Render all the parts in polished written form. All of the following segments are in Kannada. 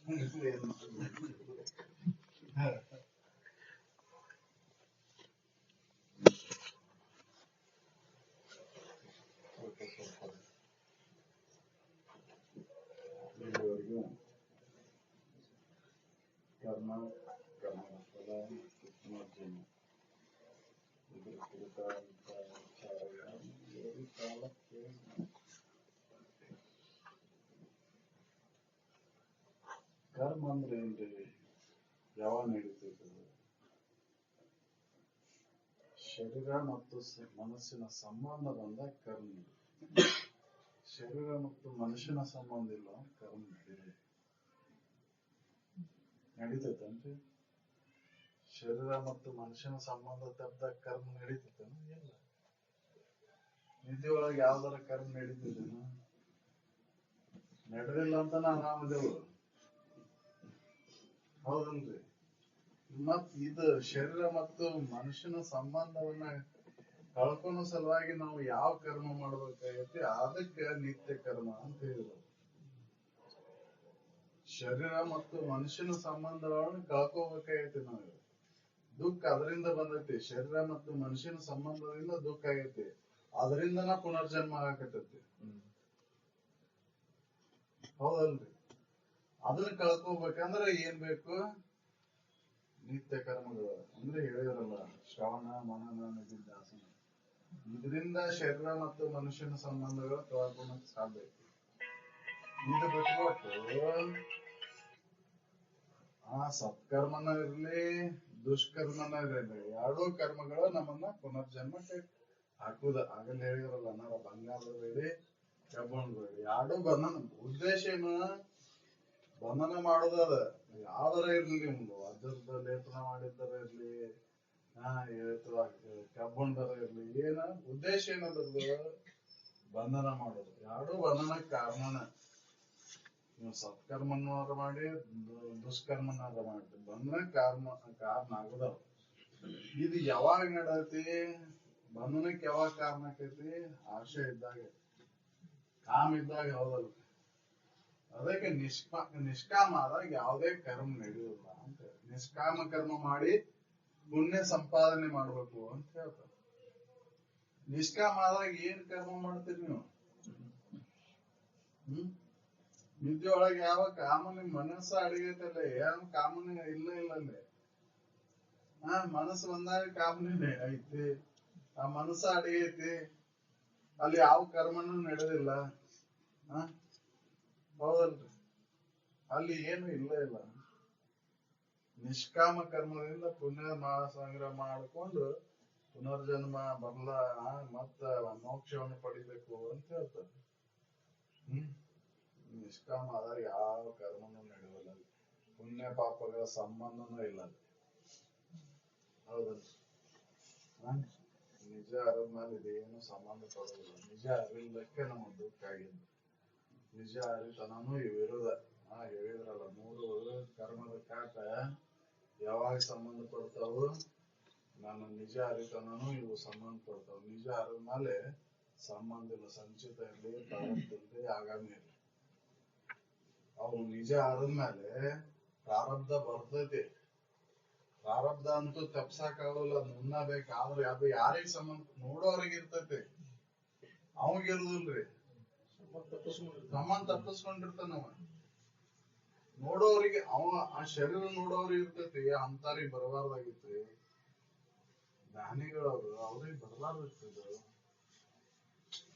ಇದುವರೆಗೂ ಕರ್ಮ ಕರ್ಮಫಲ ಮತ್ತು ಪುನರ್ಜನ್ಮ ಇದ್ರ ಕುರಿತಾದಂತ ವಿಚಾರಗಳನ್ನು ಕಾಲಕ್ಕೆ ಕರ್ಮ ಅಂದ್ರೆ ಏನ್ರಿ? ಯಾವಾಗ ನಡೀತೈತೆ? ಶರೀರ ಮತ್ತು ಮನಸ್ಸಿನ ಸಂಬಂಧ ಬಂದಾಗ ಕರ್ಮ. ಶರೀರ ಮತ್ತು ಮನುಷ್ಯನ ಸಂಬಂಧ ಇಲ್ಲ, ಕರ್ಮ ಬೇರೆ ನಡೀತೈತನ್ರಿ. ಶರೀರ ಮತ್ತು ಮನುಷ್ಯನ ಸಂಬಂಧ ತಪ್ಪಿದಾಗ ಕರ್ಮ ನಡೀತೈತೇನು? ಇಲ್ಲ. ನಿದ್ದೆ ಒಳಗೆ ಯಾವ್ದಾರ ಕರ್ಮ ನಡೀತಿದ್ದೇನು? ನಡೆದಿಲ್ಲ ಅಂತ ಆರಾಮದೇವು, ಹೌದಲ್ರಿ? ಮತ್ ಇದು ಶರೀರ ಮತ್ತು ಮನುಷ್ಯನ ಸಂಬಂಧವನ್ನ ಕಳ್ಕೊಳೋ ಸಲುವಾಗಿ ನಾವು ಯಾವ ಕರ್ಮ ಮಾಡ್ಬೇಕಾಗೈತಿ, ಅದಕ್ಕೆ ನಿತ್ಯ ಕರ್ಮ ಅಂತ ಹೇಳಿದ್ರು. ಶರೀರ ಮತ್ತು ಮನುಷ್ಯನ ಸಂಬಂಧಗಳನ್ನು ಕಳ್ಕೋಬೇಕಾಗೈತಿ ನಾವು. ದುಃಖ ಅದರಿಂದ ಬಂದೈತಿ. ಶರೀರ ಮತ್ತು ಮನುಷ್ಯನ ಸಂಬಂಧದಿಂದ ದುಃಖ ಆಗೈತಿ, ಅದರಿಂದನ ಪುನರ್ಜನ್ಮ ಆಗಕತ್ತೈತಿ, ಹೌದಲ್ರಿ? ಅದನ್ನ ಕಳ್ಕೋಬೇಕಂದ್ರೆ ಏನ್ ಬೇಕು? ನಿತ್ಯ ಕರ್ಮಗಳು. ಅಂದ್ರೆ ಹೇಳಿದ್ರಲ್ಲ, ಶ್ರವಣ ಮನನ ನಿಧಿಧ್ಯಾಸನ. ಇದರಿಂದ ಶರೀರ ಮತ್ತು ಮನುಷ್ಯನ ಸಂಬಂಧಗಳು ಕಳ್ಕೊಳಕ್ ಸಾಧ್ಯ ಐತಿ. ಇದು ಬಿಟ್ಬಿಟ್ಟು ಸತ್ಕರ್ಮನ ಇರ್ಲಿ ದುಷ್ಕರ್ಮನ ಇರಲಿ, ಎರಡೂ ಕರ್ಮಗಳು ನಮ್ಮನ್ನ ಪುನರ್ಜನ್ಮಕ್ಕೆ ಹಾಕುದ. ಆಗಲ್ಲ ಹೇಳಿದ್ರಲ್ಲ, ನಾವು ಬಂಗಾರದ ಬೇಡಿ ಕಬ್ಬಣ ಬೇಡಿ, ಎರಡೂ ಬಂಧನ. ಉದ್ದೇಶ ಏನು? ಬಂಧನ ಮಾಡೋದದ. ಯಾವ್ದಾರ ಇರ್ಲಿ, ನಿಮ್ದು ವಜ್ರದ ಲೇಪನ ಮಾಡಿದ್ದಾರ ಇರ್ಲಿ, ಕಬ್ಬಣದರ ಇರ್ಲಿ, ಏನ ಉದ್ದೇಶ ಏನದ್ರದ್ದು? ಬಂಧನ ಮಾಡೋದು. ಎರಡೂ ಬಂಧನಕ್ಕೆ ಕಾರಣನ. ನೀವು ಸತ್ಕರ್ಮನಾರ ಮಾಡಿ ದುಷ್ಕರ್ಮನಾರ ಮಾಡಿ ಬಂಧನ ಕಾರಣ ಆಗುದವ. ಇದು ಯಾವಾಗ ನಡತಿ? ಬಂಧನಕ್ಕೆ ಯಾವಾಗ ಕಾರಣ ಆಕೈತಿ? ಆಶೆ ಇದ್ದಾಗ, ಕಾಮ ಇದ್ದಾಗ, ಹೌದಲ್ಲ? ಅದಕ್ಕೆ ನಿಷ್ಕಾಮ ಆದಾಗ ಯಾವುದೇ ಕರ್ಮ ನಡೆಯುವುದಿಲ್ಲ ಅಂತ. ನಿಷ್ಕಾಮ ಕರ್ಮ ಮಾಡಿ ಪುಣ್ಯ ಸಂಪಾದನೆ ಮಾಡ್ಬೇಕು ಅಂತ ಹೇಳ್ತಾರೆ. ನಿಷ್ಕಾಮ ಆದಾಗ ಏನ್ ಕರ್ಮ ಮಾಡ್ತೀರಿ ನೀವು? ನಿದ್ದೆ ಒಳಗೆ ಯಾವ ಕಾಮನೆ ಮನಸ್ಸ ಅಡಿಗೈತಲ್ಲ, ಯಾವ ಕಾಮನೆ ಇಲ್ಲ ಅಲ್ಲಿ. ಮನಸ್ಸು ಬಂದಾಗ ಕಾಮನೆ ಐತಿ, ಆ ಮನಸ್ಸ ಅಡಿಗೈತಿ, ಅಲ್ಲಿ ಯಾವ ಕರ್ಮನೂ ನಡೆದಿಲ್ಲ, ಹೌದಲ್ರಿ? ಅಲ್ಲಿ ಏನು ಇಲ್ಲ. ನಿಷ್ಕಾಮ ಕರ್ಮದಿಂದ ಪುಣ್ಯ ಸಂಗ್ರಹ ಮಾಡಿಕೊಂಡು ಪುನರ್ಜನ್ಮ ಬರ್ಲ ಮತ್ತ ಮೋಕ್ಷವನ್ನು ಪಡಿಬೇಕು ಅಂತ ಹೇಳ್ತಾರೆ. ನಿಷ್ಕಾಮ ಆದಾಗ ಯಾವ ಕರ್ಮನೂ ನಡೆಯಲ್ಲ, ಪುಣ್ಯ ಪಾಪಗಳ ಸಂಬಂಧನೂ ಇಲ್ಲ, ಹೌದಲ್ರಿ? ನಿಜ ಅರಿದ ಮೇಲೆ ಇದೇನು ಸಂಬಂಧ ಪಡೋದಿಲ್ಲ. ನಿಜ ಅರಿಲ್ಲಕ್ಕೆ ನಮಗೆ ದುಃಖ ಆಗಿದ್ದು. ನಿಜ ಅರಿತನೂ ವಿರೋಧ. ಹೇಳಿದ್ರಲ್ಲ, 3 ಕರ್ಮದ ಕಾಟ ಯಾವಾಗ ಸಂಬಂಧ ಪಡ್ತಾವು? ನನ್ನ ನಿಜ ಅರಿತನೂ ಇವು ಸಂಬಂಧ ಪಡ್ತಾವ. ನಿಜ ಅರಿದ ಮೇಲೆ ಸಂಬಂಧ ಇಲ್ಲ. ಸಂಚಿತ ಇರ್ಲಿ, ಪ್ರಾರಬ್ಧ ಇರ್ಲಿ, ಆಗಾಮಿ ಇರ್ಲಿ, ಅವು ನಿಜ ಅರಿದ್ಮೇಲೆ ಪ್ರಾರಬ್ಧ ಬರ್ತೈತಿ. ಪ್ರಾರಬ್ಧ ಅಂತೂ ತಪ್ಸಕ್ಕಾಗಲ್ಲ, ಅದ್ ಮುನ್ನಬೇಕು. ಆದ್ರೆ ಅದು ಯಾರಿಗ ಸಂಬಂಧ? ನೋಡೋರಿಗೆ ಇರ್ತೈತಿ, ಅವಂಗಿರುದಿಲ್ರಿ. ಸಂಬಂಧ ತಪ್ಪಿಸ್ಕೊಂಡಿರ್ತಾನವ. ನೋಡೋರಿಗೆ ಆ ಶರೀರ ನೋಡೋರಿಗೆ ಇರ್ತೈತಿ, ಅಂತಾರಿಗೆ ಬರಬಾರ್ದಾಗಿತ್ತು. ಜ್ಞಾನಿಗಳವ್ರು ಅವ್ರಿಗೆ ಬರಬಾರ್ದಿರ್ತದ.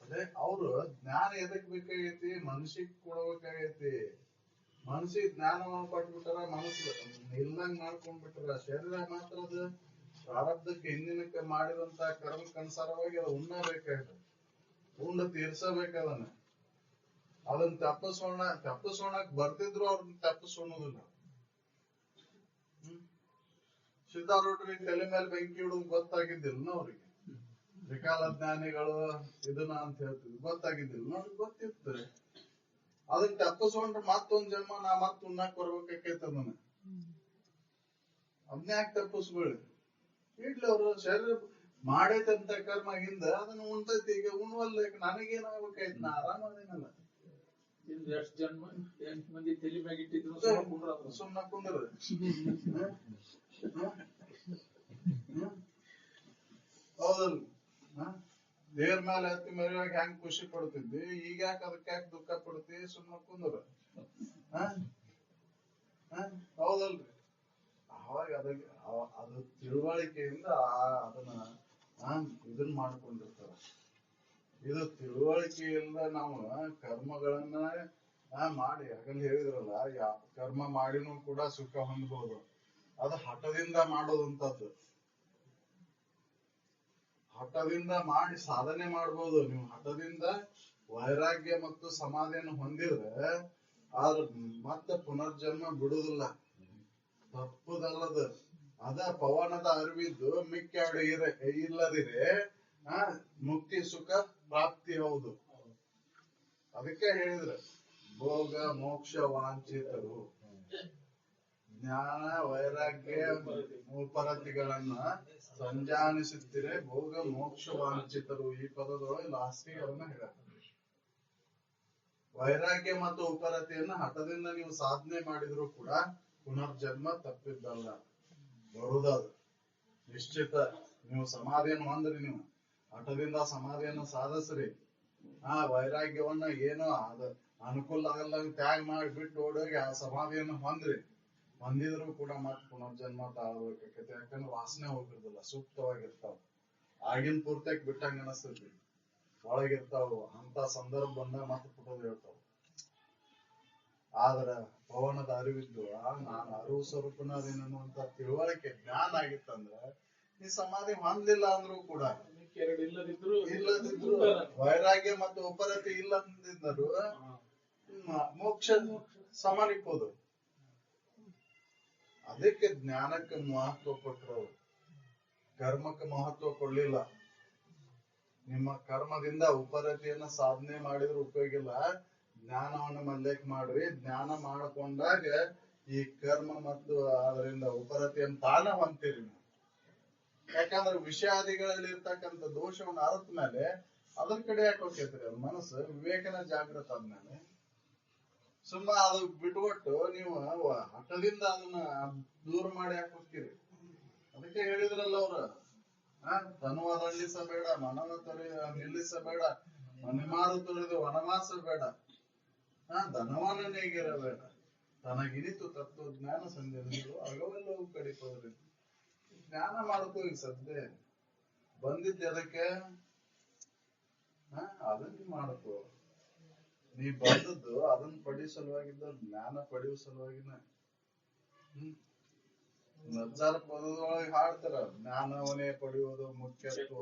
ಅದೇ ಅವ್ರು ಜ್ಞಾನ ಎದಕ್ ಬೇಕಾಗೈತಿ? ಮನುಷ್ಯಕ್ ಕೊಡ್ಬೇಕಾಗೈತಿ. ಮನಸ್ಸಿಗೆ ಜ್ಞಾನವನ್ನು ಕೊಟ್ಬಿಟ್ಟಾರ, ಮನಸ್ಸು ಇಲ್ಲಂಗ್ ಮಾಡ್ಕೊಂಡ್ಬಿಟ್ಟಾರ. ಶರೀರ ಮಾತ್ರ ಅದು ಪ್ರಾರಬ್ಧಕ್ಕೆ ಹಿಂದಿನಕ್ಕೆ ಮಾಡಿದಂತ ಕರ್ಮಕ್ಕನುಸಾರವಾಗಿ ಅದು ಉಣ್ಣಬೇಕಾಗ್ತದೆ, ಉಂಡು ತೀರ್ಸಬೇಕದನ್ನ. ಅದನ್ನ ತಪ್ಪಿಸೋಣಕ್ ಬರ್ತಿದ್ರು ಅವ್ರನ್ನ ತಪ್ಪಿಸೋಣದಿಲ್ಲ. ಸಿದ್ಧಾರೂಢರಿಗೆ ತಲೆ ಮೇಲೆ ಬೆಂಕಿ ಇಡುದು ಗೊತ್ತಾಗಿದ್ದಿಲ್ಲ ಅವ್ರಿಗೆ. ತ್ರಿಕಾಲ ಜ್ಞಾನಿಗಳು ಇದನ್ನ ಅಂತ ಹೇಳ್ತಿದ್ರು, ಗೊತ್ತಾಗಿದ್ದಿಲ್ಲ ಅವ್ರಿಗೆ. ಗೊತ್ತಿತ್ತು. ಅದನ್ನ ತಪ್ಪಿಸ್ಕೊಂಡ್ರೆ ಮತ್ತೊಂದ್ ಜನ್ಮ ನಾ ಮತ್ ಉಣ್ಣಾಕ್ ಬರ್ಬೇಕಾಕೈತ. ಅದನ್ಯಾಕ್ ತಪ್ಪಿಸ್ಕೊಳ್ಳಿ? ಇಡ್ಲಿ ಅವ್ರು ಶರೀರ ಮಾಡೈತಂತ ಕರ್ಮ ಹಿಂದ ಅದನ್ನ ಉಣ್ತೈತಿ. ಈಗ ಉಣ್ವಲ್ಲ, ನನಗೇನಾಗ್ಬೇಕಾಯ್ತು? ನಾ ಆರಾಮದೇನಲ್ಲ. ಎಷ್ಟು ಜನ್ಮ 8 ಮಂದಿ ತಲೆ ಮ್ಯಾಗ ಇಟ್ಟಿದ್ರು ಸುಮ್ನ ಕುಂದ್ರ ಹೌದಲ್ ದೇವ್ರ ಮೇಲೆ ಹತ್ತಿ ಮರಿಯಾಗ ಹೆಂಗ್ ಖುಷಿ ಪಡ್ತಿದ್ವಿ, ಈಗ ಯಾಕೆ ಅದಕ್ಕೆ ಯಾಕೆ ದುಃಖ ಪಡ್ತಿ? ಸುಮ್ನ ಕುಂದ್ರ ಹೌದಲ್ರಿ. ಅವಾಗ ಅದು ತಿಳುವಳಿಕೆಯಿಂದ ಅದನ್ನ ಇದನ್ ಮಾಡ್ಕೊಂಡಿರ್ತಾರ. ಇದು ತಿಳುವಳಿಕೆಯಿಂದ ನಾವು ಕರ್ಮಗಳನ್ನ ಮಾಡಿ ಆಗಲ್ಲಿ ಹೇಳಿದ್ರಲ್ಲ, ಕರ್ಮ ಮಾಡಿನೂ ಕೂಡ ಸುಖ ಹೊಂದಬಹುದು. ಅದು ಹಠದಿಂದ ಮಾಡೋದಂತದ್ದು. ಹಠದಿಂದ ಮಾಡಿ ಸಾಧನೆ ಮಾಡ್ಬೋದು. ನೀವು ಹಠದಿಂದ ವೈರಾಗ್ಯ ಮತ್ತು ಸಮಾಧಿಯನ್ನು ಹೊಂದಿದ್ರೆ ಆದ್ರ ಮತ್ತೆ ಪುನರ್ಜನ್ಮ ಬಿಡುದಿಲ್ಲ. ತಪ್ಪುದಲ್ಲದ ಅದ ಪವನದ ಅರಿವಿದ್ದು ಮಿಕ್ಕಾಡು ಇಲ್ಲದಿರೆ ಮುಕ್ತಿ ಸುಖ ಪ್ರಾಪ್ತಿ ಹೌದು. ಅದಕ್ಕೆ ಹೇಳಿದ್ರೆ ಭೋಗ ಮೋಕ್ಷ ವಾಂಛಿತರು ಜ್ಞಾನ ವೈರಾಗ್ಯ ಉಪರತಿಗಳನ್ನ ಸಂಜಾನಿಸುತ್ತೀರೆ ಭೋಗ ಮೋಕ್ಷ ವಾಂಛಿತರು. ಈ ಪದದೊಳಗೆ ಲಾಸ್ಟಿಗೆ ಅದನ್ನ ಹೇಳ. ವೈರಾಗ್ಯ ಮತ್ತು ಉಪರತಿಯನ್ನ ಹಠದಿಂದ ನೀವು ಸಾಧನೆ ಮಾಡಿದ್ರು ಕೂಡ ಪುನರ್ಜನ್ಮ ತಪ್ಪಿದ್ದಲ್ಲ, ಬರುದದು ನಿಶ್ಚಿತ. ನೀವು ಸಮಾಧಿಯನ್ನು ಹೊಂದ್ರಿ, ನೀವು ಹಠದಿಂದ ಸಮಾಧಿಯನ್ನು ಸಾಧಿಸ್ರಿ. ವೈರಾಗ್ಯವನ್ನ ಏನೋ ಅದ ಅನುಕೂಲ ಆಗಲ್ಲ ತ್ಯಾಗ ಮಾಡಿ ಬಿಟ್ಟು ಓಡೋಗಿ ಆ ಸಮಾಧಿಯನ್ನು ಹೊಂದ್ರಿ. ಹೊಂದಿದ್ರು ಕೂಡ ಮತ್ ಪುನರ್ಜನ್ಮ ತಾಳ್ಬೇಕಾಕೈತಿ. ಯಾಕಂದ್ರೆ ವಾಸನೆ ಹೋಗಿರ್ದಿಲ್ಲ, ಸೂಕ್ತವಾಗಿರ್ತಾವ. ಆಗಿನ ಪೂರ್ತಿಯಾಗಿ ಬಿಟ್ಟಂಗ ಅನಸ್ತೈತಿ, ಒಳಗಿರ್ತಾವ. ಅಂತ ಸಂದರ್ಭ ಬಂದಾಗ ಮತ್ತೆ ಪುಟೋದು ಹೇಳ್ತಾವ. ಆದ್ರ ಪವನದ ಅರಿವಿದ್ದು ನಾನು ಅರಿವು ಸ್ವರೂಪನಾದೇನನ್ನುವಂತ ತಿಳುವಳಿಕೆ ಜ್ಞಾನ ಆಗಿತ್ತಂದ್ರ ಈ ಸಮಾಧಿ ಹೊಂದಿಲ್ಲ ಅಂದ್ರೂ ಕೂಡ ಇಲ್ಲದಿದ್ರು ವೈರಾಗ್ಯ ಮತ್ತು ಉಪರತಿ ಇಲ್ಲದಿದ್ದರು ಮೋಕ್ಷ ಸಮನಿಪ್ಪೋದು. ಅದಕ್ಕೆ ಜ್ಞಾನಕ್ಕೆ ಮಹತ್ವ ಕೊಟ್ಟರು, ಕರ್ಮಕ್ಕೆ ಮಹತ್ವ ಕೊಡ್ಲಿಲ್ಲ. ನಿಮ್ಮ ಕರ್ಮದಿಂದ ಉಪರತಿಯನ್ನ ಸಾಧನೆ ಮಾಡಿದ್ರೆ ಉಪಯೋಗ ಇಲ್ಲ, ಜ್ಞಾನವನ್ನು ಮಲ್ಲೇಕ್ ಮಾಡ್ರಿ. ಜ್ಞಾನ ಮಾಡಿಕೊಂಡಾಗ ಈ ಕರ್ಮ ಮತ್ತು ಅದರಿಂದ ಉಪರತಿಯನ್ನು ತಾನ ಹೊಂತೀರಿ. ಯಾಕಂದ್ರೆ ವಿಷಯಾದಿಗಳಲ್ಲಿ ಇರ್ತಕ್ಕಂಥ ದೋಷವನ್ನು ಅರತ ಮೇಲೆ ಅದ್ರ ಕಡೆ ಯಾಕೆ ಹೋಗ್ತೈತ್ರಿ? ಅದ್ ಮನಸ್ಸು ವಿವೇಕನ ಜಾಗೃತ ಆದ್ಮೇಲೆ ಸುಮ್ಮ ಅದು ಬಿಟ್ಕೊಟ್ಟು ನೀವು ಹಠದಿಂದ ಅದನ್ನ ದೂರ ಮಾಡಿ ಯಾಕೆ ಹೋಗ್ತೀರಿ? ಅದಕ್ಕೆ ಹೇಳಿದ್ರಲ್ಲ ಅವ್ರ, ತನುವ ದಂಡಿಸಬೇಡ, ಮನವ ನಿಲ್ಲಿಸಬೇಡ, ಮನೆಮಾರು ತೊಳೆದು ವನವಾಸ ಬೇಡ, ಧನವನ್ನ ನೇಗಿರಬೇಡ, ತನಗಿನಿತು ತತ್ವಜ್ಞಾನ ಸಂಜೆಗಳು ಅಗವೆಲ್ಲವೂ ಕಡಿಪೋದ್ರಿ. ಜ್ಞಾನ ಮಾಡ್ಕೋ. ಈಗ ಸದ್ಯ ಬಂದಿದ್ದೆ ಅದಕ್ಕೆ ಅದನ್ನ ಮಾಡ್ಕೋ. ನೀ ಬಂದದ್ದು ಅದನ್ನ ಪಡೆಯುವ ಸಲುವಾಗಿದ್ದ, ಜ್ಞಾನ ಪಡೆಯುವ ಸಲುವಾಗಿನ. ನಜ್ಜಾರ ಪದದೊಳಗೆ ಹಾಡ್ತಾರ, ಜ್ಞಾನವನ್ನೇ ಪಡೆಯುವುದು ಮುಖ್ಯತ್ವ.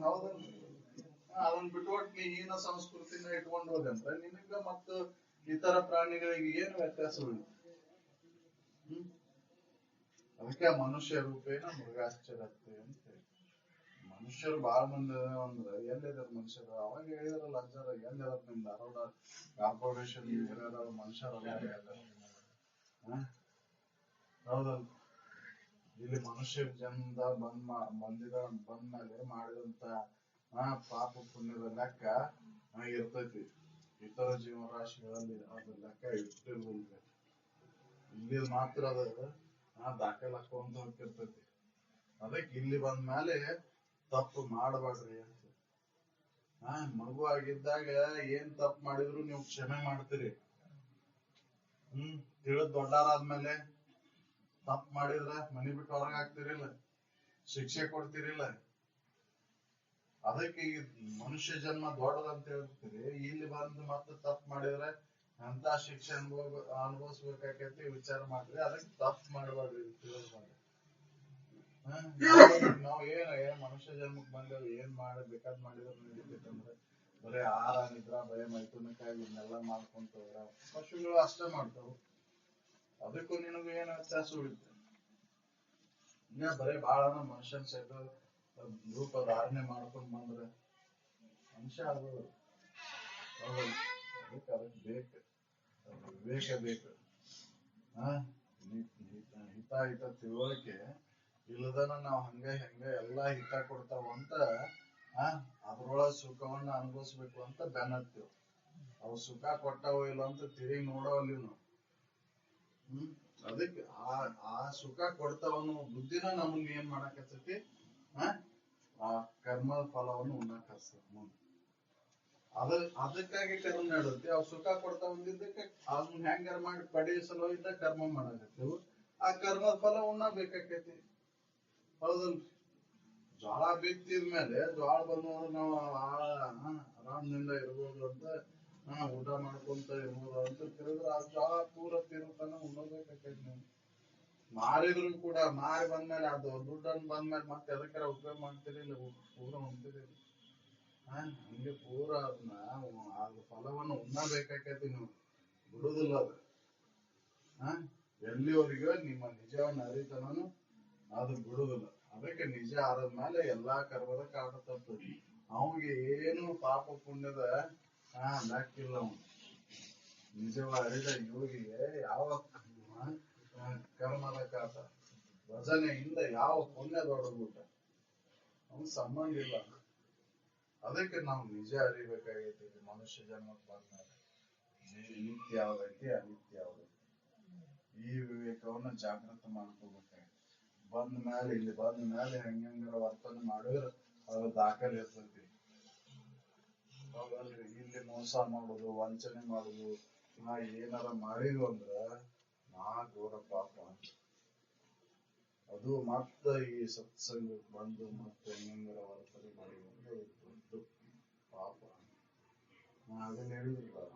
ಹೌದಲ್ಲ, ಅದನ್ನ ಬಿಟ್ಕೊಟ್ಟು ನೀ ಹೀನ ಸಂಸ್ಕೃತಿನ ಇಟ್ಕೊಂಡು ಹೋದಂತ ನಿನಗ ಮತ್ತು ಇತರ ಪ್ರಾಣಿಗಳಿಗೆ ಏನು ವ್ಯತ್ಯಾಸ ಉಂಟು? ಅದಕ್ಕೆ ಮನುಷ್ಯ ರೂಪೇನ ಮೃಗಾಶ್ಚರತೆ ಅಂತ ಹೇಳಿ. ಮನುಷ್ಯರು ಬಾಳ ಮಂದಿ ಅಂದ್ರೆ ಎಲ್ಲಿದಾರ ಮನುಷ್ಯರು? ಅವಾಗ ಹೇಳಿದ್ರಲ್ಲ ಅಜ್ಜಾರ, ಎಲ್ಲಿದಾರ ನಿಮ್ ಧಾರವಾಡ ಕಾರ್ಪೊರೇಷನ್ ಮನುಷ್ಯರಲ್ಲ. ಹೌದಲ್ಲ, ಇಲ್ಲಿ ಮನುಷ್ಯ ಜನ್ಮದ ಬಂದ್ಮೇಲೆ ಮಾಡಿದಂತ ಪಾಪ ಪುಣ್ಯದ ಲೆಕ್ಕ ಇರ್ತೈತಿ. ಇತರ ಜೀವರಾಶಿಗಳಲ್ಲಿ ಅದ್ರ ಲೆಕ್ಕ ಇಟ್ಟಿರ್ಬಲ್ರಿ. ಇಲ್ಲಿ ಮಾತ್ರ ಅದ ದಾಖಲೆ ಹಾಕೊಂತ ಹೋಗ್ತಿರ್ತೈತಿ. ಅದಕ್ಕೆ ಇಲ್ಲಿ ಬಂದ್ಮೇಲೆ ತಪ್ಪು ಮಾಡಬೇಡ್ರಿ ಅಂತ. ಮಗು ಆಗಿದ್ದಾಗ ಏನ್ ತಪ್ಪು ಮಾಡಿದ್ರು ನೀವು ಕ್ಷಮೆ ಮಾಡ್ತೀರಿ. ತಿಳಿದ್ ದೊಡ್ಡಾರಾದ್ಮೇಲೆ ತಪ್ಪು ಮಾಡಿದ್ರ ಮನಿ ಬಿಟ್ಟು ಹೊರಗೆ ಹಾಕ್ತಿರಿಲ್ಲ, ಶಿಕ್ಷೆ ಕೊಡ್ತಿರಿಲ್ಲ. ಅದಕ್ಕೆ ಈ ಮನುಷ್ಯ ಜನ್ಮ ದೊಡ್ಡದಂತ ಹೇಳ್ತೀರಿ. ಇಲ್ಲಿ ಬಂದು ಮತ್ತೆ ತಪ್ಪು ಮಾಡಿದ್ರೆ ಅಂತ ಶಿಕ್ಷೆ ಅನುಭವಿಸ್ಬೇಕಾಕೈತಿ. ವಿಚಾರ ಮಾಡ್ರಿ, ಅದಕ್ಕೆ ತಪ್ಪು ಮಾಡಬೇಡ್ರಿ. ನಾವ್ ಏನ್ ಮನುಷ್ಯ ಜನ್ಮಕ್ ಬಂದೇವ್, ಏನ್ ಬೇಕಾದ್ ಮಾಡಿದ್ರು ನಡೀತೈತಂದ್ರೆ ಬರೀ ಆಹಾರ ನಿದ್ರಾ ಭಯ ಮೈಥುನಕ್ಕಾಗಿ ಇದನ್ನೆಲ್ಲ ಮಾಡ್ಕೊಂತ ಪಶುಗಳು ಅಷ್ಟೇ ಮಾಡ್ತಾವ. ಅದಕ್ಕೂ ನಿನಗೂ ಏನ್ ವ್ಯತ್ಯಾಸ ಉಳಿತ? ಇನ್ನ ಬರೀ ಬಾಳ ಮನುಷ್ಯನ್ ಶರೀರ ರೂಪ ಧಾರಣೆ ಮಾಡ್ಕೊಂಡ್ ಬಂದ್ರೆ ಮನುಷ್ಯ ಆಗೋದು. ಅದಕ್ಕೆ ಬೇಕು, ವಿವೇಕ ಬೇಕು. ಹಿತ ತಿಳುವಳಿಕೆ ಇಲ್ಲದನ ನಾವ್ ಹಂಗ ಎಲ್ಲಾ ಹಿತ ಕೊಡ್ತಾವ ಅಂತ ಆ ಅದ್ರೊಳಗ ಸುಖವನ್ನ ಅನುಭವಿಸ್ಬೇಕು ಅಂತ ಬೆನ್ನತ್ತೀವಿ. ಅವ್ ಸುಖ ಕೊಟ್ಟವೋ ಇಲ್ಲ ಅಂತ ತಿರುಗಿ ನೋಡವಲ್ಲಿ ನಾವು. ಅದಕ್ಕೆ ಆ ಸುಖ ಕೊಡ್ತಾವನ್ನೋ ಬುದ್ಧಿನ ನಮ್ಗೆ ಏನ್ ಮಾಡಾಕತ್ತೈತಿ, ಆ ಕರ್ಮದ ಫಲವನ್ನು ಉಣ್ಣಾಕ ಮುಂದೆ. ಅದಕ್ಕಾಗಿ ಕರ್ಮ ನಡುತ್ತೆ. ಅವ್ ಸುಖ ಕೊಡ್ತಾ ಬಂದಿದ್ದಕ್ಕೆ ಅದನ್ನ ಹೆಂಗಾರ ಮಾಡಿ ಪಡೆಯ ಸಲುವಾಗಿ ಕರ್ಮ ಮಾಡಾಕತ್ತೇವು. ಆ ಕರ್ಮದ ಫಲ ಉಣ್ಣಬೇಕಾಕೈತಿ. ಹೌದಲ್ರಿ? ಜ್ವಾಳ ಬಿತ್ತಿದ್ಮೇಲೆ ಜ್ವಾಳ ಬಂದವರು ನಾವು ಆರಾಮ್ನಿಂದ ಇರ್ಬೋದು ಅಂತ ಊಟ ಮಾಡ್ಕೊಂತ ಇರ್ಬೋದು ಅಂತ ತಿರುದ್ರೆ ಆ ಜ್ವಾಳ ಪೂರ ತಿರುತ್ತಾನ ಉಣ್ಣಬೇಕಾಕೈತಿ. ನೀವು ಮಾರಿದ್ರು ಕೂಡ ಮಾರಿ ಬಂದ್ಮೇಲೆ ಅದು ದುಡ್ಡನ್ನು ಬಂದ್ಮೇಲೆ ಮತ್ತೆ ಅದಕ್ಕಾರ ಉಪಯೋಗ ಮಾಡ್ತೀರಿ ಇಲ್ಲ ಪೂರ ಉಣ್ತೀರಿ. ಹಂಗೆ ಪೂರ ಅದನ್ನ ಅದ್ರ ಫಲವನ್ನು ಉಣ್ಣಬೇಕಾಕೈತಿ. ನೀವು ಬಿಡುದಿಲ್ಲ ಅದು. ಎಲ್ಲಿವರೆಗೂ ನಿಮ್ಮ ನಿಜವನ್ನ ಅರಿತನನು ಅದು ಬಿಡುದಿಲ್ಲ. ಅದಕ್ಕೆ ನಿಜ ಆದ್ಮೇಲೆ ಎಲ್ಲಾ ಕರ್ಮದ ಕಾಟ ತಪ್ಪಿ ಅವನಿಗೆ ಏನು ಪಾಪ ಪುಣ್ಯದ ಲೆಕ್ಕಿಲ್ಲ. ಅವನು ನಿಜವ ಅರಿದ ಯೋಗಿಗೆ ಯಾವ ಕರ್ಮದ ಕಾಟ ಭಜನೆಯಿಂದ ಯಾವ ಪುಣ್ಯ ದೊಡ್ಡಗುಟ ಅವನ್ ಸಂಬಂಧ ಇಲ್ಲ. ಅದಕ್ಕೆ ನಾವು ನಿಜ ಅರಿಬೇಕಾಗೈತಿ. ಮನುಷ್ಯ ಜನ್ಮಕ್ಕೆ ಬಂದ್ಮೇಲೆ ನಿತ್ಯ ಯಾವ್ದೈತಿ ಅನಿತ್ಯ ಯಾವ್ದೈತಿ ಈ ವಿವೇಕವನ್ನ ಜಾಗೃತ ಮಾಡ್ಕೋಬೇಕಾಗೈತಿ. ಇಲ್ಲಿ ಬಂದ ಮೇಲೆ ಹೆಂಗಾರ ವರ್ತನೆ ಮಾಡಿದ್ರೆ ಅದ್ರ ದಾಖಲೆ ಇರ್ತೈತಿ. ಹೌದಲ್ರಿ? ಇಲ್ಲಿ ಮೋಸ ಮಾಡುದು, ವಂಚನೆ ಮಾಡುದು, ಏನಾರ ಮಾಡಿದ್ವು ಅಂದ್ರ ಘೋರ ಪಾಪ. ಅದು ಮತ್ತ ಈ ಸತ್ಸಂಗಕ್ಕೆ ಬಂದು ಮತ್ತೆ ಹೆಂಗಾರ ವರ್ತನೆ ಮಾಡಿ ದೊಡ್ಡ ಪಾಪ. ಅದನ್ನ ಹೇಳಿದ್ರಲ್ಲ,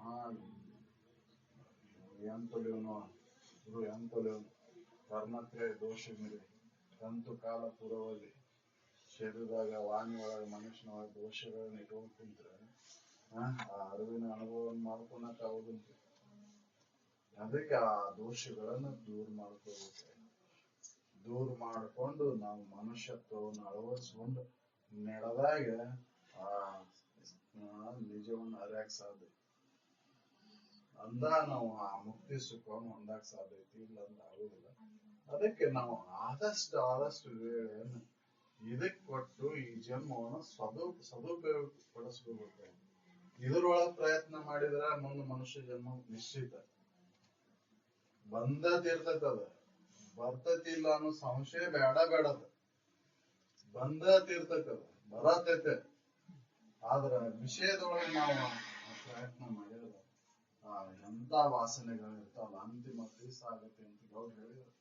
ಎಂತೊಲೆವನು ಕರ್ಮತ್ರಯ ದೋಷ ಮೇಲೆ ತಂತು ಕಾಲ ಪುರವಲ್ಲಿ ಶರೀರದಾಗ ವಾಣಿ ಒಳಗ ಮನುಷ್ಯನೊಳಗ ದೋಷಗಳನ್ನ ಇಟ್ಕೊಂಡ್ ಕುಂತ್ರೆ ಆ ಅರಿವಿನ ಅನುಭವವನ್ನು ಮಾಡ್ಕೊಳಕ್ ಆಗುದಂತ. ಅದಕ್ಕೆ ಆ ದೋಷಗಳನ್ನ ದೂರ ಮಾಡ್ಕೋಬೇಕು. ದೂರ ಮಾಡ್ಕೊಂಡು ನಾವು ಮನುಷ್ಯತ್ವವನ್ನು ಅಳವಡಿಸ್ಕೊಂಡು ನಡೆದಾಗ ಆ ನಿಜವನ್ನು ಅರಿಯಕ್ ಸಾಧ್ಯ. ಅಂದ ನಾವು ಆ ಮುಕ್ತಿ ಸುಖವನ್ನು ಹೊಂದಕ್ ಸಾಧ್ಯ ಐತಿ. ಇಲ್ಲ ಅಂದ ಆಗುದಿಲ್ಲ. ಅದಕ್ಕೆ ನಾವು ಆದಷ್ಟು ವೇಳೆಯನ್ನು ಇದಕ್ ಕೊಟ್ಟು ಈ ಜನ್ಮವನ್ನು ಸದುಪಯೋಗ ಪಡಿಸ್ಕೋಬೇಕು. ಇದ್ರೊಳಗ ಪ್ರಯತ್ನ ಮಾಡಿದ್ರ ಮುಂದೆ ಮನುಷ್ಯ ಜನ್ಮ ನಿಶ್ಚಿತ ಬಂದತಿರ್ತೈತ. ಅದ ಬರ್ತೈತಿ ಇಲ್ಲ ಅನ್ನೋ ಸಂಶಯ ಬೇಡದ. ಬಂದತಿರ್ತೈತದ, ಬರತೈತೆ. ಆದ್ರ ವಿಷಯದೊಳಗೆ ನಾವು ಪ್ರಯತ್ನ ಮಾಡಿದ್ರೆ ಎಂತ ವಾಸನೆಗಳು ಇರ್ತಾವಲ್ಲ ಅಂತಿಮ ತೀರ್ಸ ಆಗತ್ತೆ ಅಂತ ಗೌಡ್ರು ಹೇಳಿದ್ರು.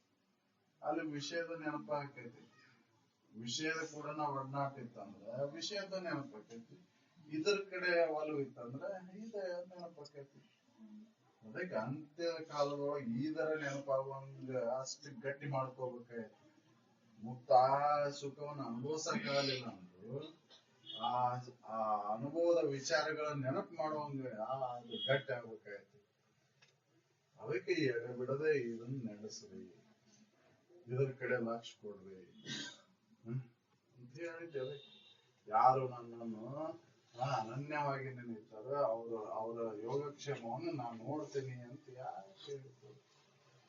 ಅಲ್ಲಿ ವಿಷಯದ ನೆನಪ ಆಕೈತಿ. ವಿಷಯದ ಕೂಡ ನಾವು ಒಡನಾಟ ಇತ್ತಂದ್ರ ವಿಷಯದ ನೆನಪಾಕೈತಿ. ಇದ್ರ ಕಡೆ ಒಲವು ಇತ್ತಂದ್ರ ಇದ ನೆನಪಾಕೈತಿ. ಅದಕ್ಕೆ ಅಂತ್ಯ ಕಾಲದೊಳಗೆ ಇದರ ನೆನಪಾಗುವಂಗ ಅಷ್ಟು ಗಟ್ಟಿ ಮಾಡ್ಕೋಬೇಕಾಯ್ತು. ಮುಕ್ತ ಸುಖವನ್ನು ಅನುಭವಿಸಕ್ಕಾಗಲಿಲ್ಲ ಅಂದ್ರು ಆ ಅನುಭವದ ವಿಚಾರಗಳ ನೆನಪು ಮಾಡುವಂಗ ಅದು ಗಟ್ಟಿ ಆಗ್ಬೇಕಾಯ್ತು. ಅದಕ್ಕೆ ಎಡೆ ಬಿಡದೆ ಇದನ್ನ ನಡೆಸ್ರಿ, ಇದ್ರ ಕಡೆ ಲಕ್ಷ್ಯ ಕೊಡ್ರಿ ಅಂತ ಹೇಳಿದ್ದೇವೆ. ಯಾರು ನನ್ನನ್ನು ಅನನ್ಯವಾಗಿ ನೆನೀತಾರ ಅವರ ಯೋಗಕ್ಷೇಮವನ್ನು ನಾನು ನೋಡ್ತೀನಿ ಅಂತ ಯಾರು ಹೇಳಿದ್ರು.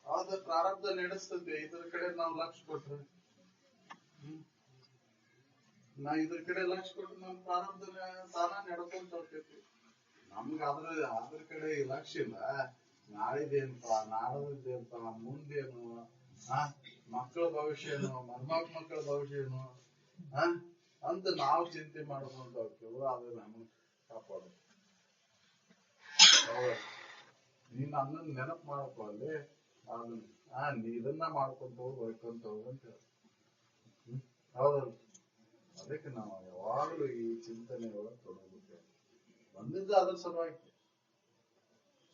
ಅದ ಪ್ರಾರಬ್ಧ ನಡೆಸ್ತದೆ. ಇದ್ರ ಕಡೆ ನಾವು ಲಕ್ಷ್ಯ ಕೊಟ್ರೆ ಇದ್ರ ಕಡೆ ಲಕ್ಷ್ಯ ಕೊಟ್ರೆ ನಮ್ ಪ್ರಾರಬ್ಧ ತಾನ ನಡ್ಕೊಂತ ಹೋಗ್ತೈತಿ. ನಮ್ಗ ಅದ್ರ ಕಡೆ ಲಕ್ಷ್ಯ ಇಲ್ಲ. ನಾಳಿದೇನ್ಪ, ನಾಳದೇನ್ಪ, ಮುಂದೇನು, ಮಕ್ಕಳ ಭವಿಷ್ಯ ಏನು, ಮಕ್ಕಳ ಭವಿಷ್ಯ ಏನು ಅಂತ ನಾವು ಚಿಂತೆ ಮಾಡ್ಕೊಂತ ಹೋಗ್ತೇವೆ. ಅದು ನಮಗ್ ಕಾಪಾಡು. ನೀನ್ ಅನ್ನನ್ ನೆನಪು ಮಾಡ್ಕೊಳ್ಳಿ. ನೀ ಇದನ್ನ ಮಾಡ್ಕೊಂತ ಹೋಗ್ಕೊಂತ ಹೋಗಂತ ಹೇಳಿ. ಹೌದಲ್ಲ? ಅದಕ್ಕೆ ನಾವು ಯಾವಾಗಲೂ ಈ ಚಿಂತನೆ ಒಳಗೆ ತೊಡಗುತ್ತೆ. ಬಂದಿದ್ದ ಅದ್ರ ಸಲುವಾಗಿ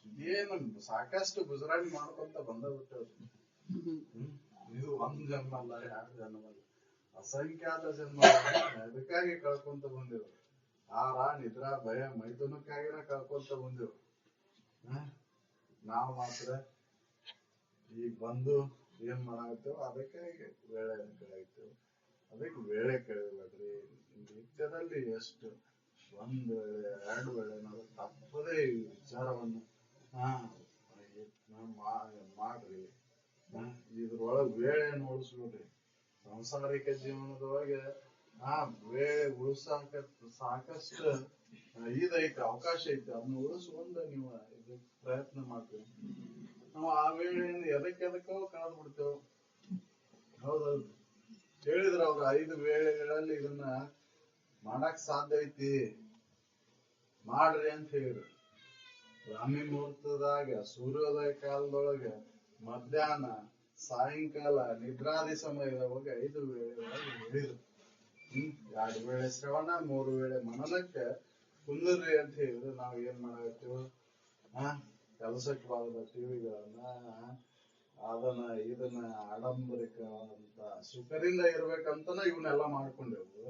ಇದೇನು ಸಾಕಷ್ಟು ಗುಜರಾಣಿ ಮಾಡ್ಕೊಂತ ಬಂದಬಿಟ್ಟವ್ರಿ. ಇದು ಒಂದ್ ಜನ್ಮ ಅಲ್ಲ, 2 ಜನ್ಮ ಅಲ್ಲ, ಅಸಂಖ್ಯಾತ ಜನ್ಮ ಅದಕ್ಕಾಗಿ ಕಳ್ಕೊಂತ ಬಂದೇವು. ನಿದ್ರಾ ಭಯ ಮೈಥುನಕ್ಕಾಗಿನ ಕಳ್ಕೊಂತ ಬಂದೇವು. ನಾವು ಮಾತ್ರ ಈಗ ಬಂದು ಏನ್ ಮಾಡಾಕ್ತೇವ ಅದಕ್ಕಾಗಿ ವೇಳೆ ಕಳಾಗ್ತೇವೆ. ಅದಕ್ಕೆ ವೇಳೆ ಕಳಿಬೇಡ್ರಿ. ನಿತ್ಯದಲ್ಲಿ ಎಷ್ಟು 1 ವೇಳೆ 2 ವೇಳೆ ನಾವು ತಪ್ಪದೇ ಈ ವಿಚಾರವನ್ನು ಮಾಡ್ರಿ. ಇದ್ರೊಳಗೆ ವೇಳೆ ನೋಡಿಸ್ಬಿಡ್ರಿ. ಸಂಸಾರಿಕ ಜೀವನದೊಳಗೆ ಆ ವೇಳೆ ಉಳಿಸಾಕ ಸಾಕಷ್ಟು ಇದೈತಿ, ಅವಕಾಶ ಐತಿ. ಅದನ್ನ ಉಳಿಸ್ಕೊಂಡ ನೀವು ಇದು ಪ್ರಯತ್ನ ಮಾಡ್ತೀವಿ. ನಾವು ಆ ವೇಳೆಯಿಂದ ಎದಕ್ಕೋ ಕಳೆದ್ ಬಿಡ್ತೇವೆ. ಹೌದೌದು, ಹೇಳಿದ್ರ ಅವ್ರು 5 ವೇಳೆಗಳಲ್ಲಿ ಇದನ್ನ ಮಾಡಕ್ ಸಾಧ್ಯ ಐತಿ, ಮಾಡ್ರಿ ಅಂತ ಹೇಳಿದ್ರು. ಬ್ರಾಹ್ಮಿ ಮುಹೂರ್ತದಾಗ, ಸೂರ್ಯೋದಯ ಕಾಲದೊಳಗ, ಮಧ್ಯಾಹ್ನ, ಸಾಯಂಕಾಲ, ನಿದ್ರಾದಿ ಸಮಯದೊಳಗ 5 ವೇಳೆಗಳಲ್ಲಿ ಹೇಳಿದ್ರು. 2 ವೇಳೆ ಶ್ರವಣ, 3 ವೇಳೆ ಮನನಕ್ಕೆ ಕುಂದ್ರಿ ಅಂತ ಹೇಳಿದ್ರೆ ನಾವ್ ಏನ್ ಮಾಡಾಕತ್ತೀವಿ? ಕೆಲಸಕ್ಕೆ ಬಾರದ ಟಿವಿಗಳನ್ನ, ಅದನ್ನ ಇದನ್ನ ಆಡಂಬರಿಕ ಅಂತ ಸುಖದಿಂದ ಇರ್ಬೇಕಂತನ ಇವನ್ನೆಲ್ಲ ಮಾಡ್ಕೊಂಡೆವು.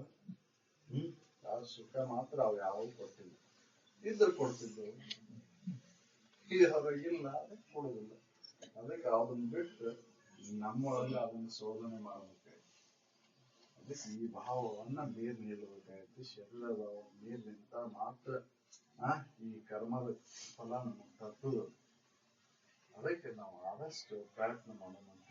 ಆ ಸುಖ ಮಾತ್ರ ಅವ್ ಯಾವ ಕೊಟ್ಟಿಲ್ಲ. ಇದ್ರ ಕೊಡ್ತಿದ್ದೆವು, ಇಲ್ಲ ಅದಕ್ಕೆ ಕೊಡುದಿಲ್ಲ. ಅದಕ್ಕೆ ಅದನ್ನ ಬಿಟ್ಟು ನಮ್ಮೊಳಗೆ ಅದನ್ನ ಶೋಧನೆ ಮಾಡ್ಬೇಕು. ಅದಕ್ಕೆ ಈ ಭಾವವನ್ನ ನೀರ್ ನಿಲ್ಲಬೇಕಾಯ್ತು. ಶರೀರದ ನೀರ್ ನಿಂತ ಮಾತ್ರ ಈ ಕರ್ಮದ ಫಲ ನಮಗೆ ತಟ್ಟುದು. ಅದಕ್ಕೆ ನಾವು ಆದಷ್ಟು ಪ್ರಯತ್ನ ಮಾಡೋಣ ಅಂತ